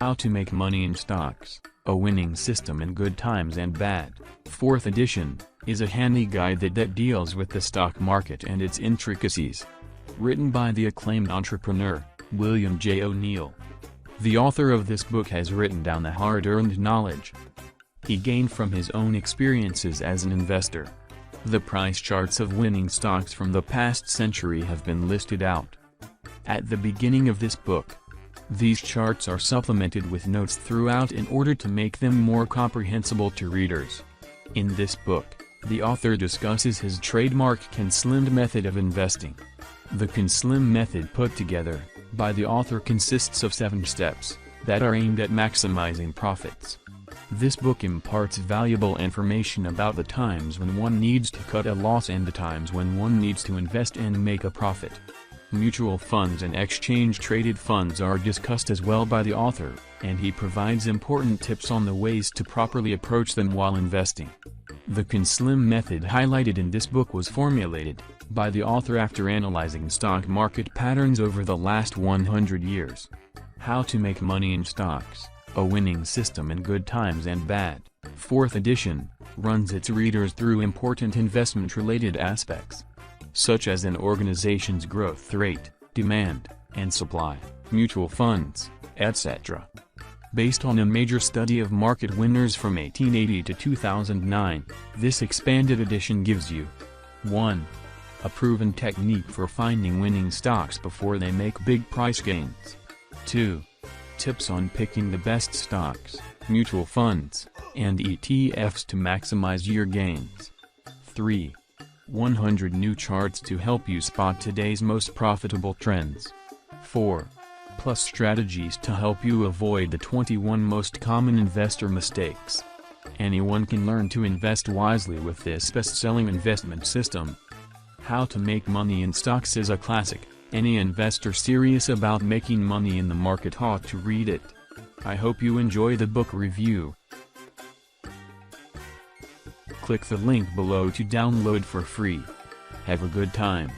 How to Make Money in Stocks, A Winning System in Good Times and Bad, 4th edition, is a handy guide that deals with the stock market and its intricacies. Written by the acclaimed entrepreneur, William J. O'Neill. The author of this book has written down the hard-earned knowledge he gained from his own experiences as an investor. The price charts of winning stocks from the past century have been listed out at the beginning of this book. These charts are supplemented with notes throughout in order to make them more comprehensible to readers. In this book, the author discusses his trademark CAN-SLIM method of investing. The CAN-SLIM method put together by the author consists of 7 steps that are aimed at maximizing profits. This book imparts valuable information about the times when one needs to cut a loss and the times when one needs to invest and make a profit. Mutual funds and exchange-traded funds are discussed as well by the author, and he provides important tips on the ways to properly approach them while investing. The CAN-SLIM method highlighted in this book was formulated by the author after analyzing stock market patterns over the last 100 years. How to Make Money in Stocks, A Winning System in Good Times and Bad, 4th edition, runs its readers through important investment-related aspects, such as an organization's growth rate, demand, and supply, mutual funds, etc. Based on a major study of market winners from 1880 to 2009, this expanded edition gives you 1. A proven technique for finding winning stocks before they make big price gains. 2. Tips on picking the best stocks, mutual funds, and ETFs to maximize your gains. 3. 100 new charts to help you spot today's most profitable trends. 4. Plus strategies to help you avoid the 21 most common investor mistakes. Anyone can learn to invest wisely with this best-selling investment system. How to Make Money in Stocks is a classic. Any investor serious about making money in the market ought to read it. I hope you enjoy the book review. Click the link below to download for free. Have a good time.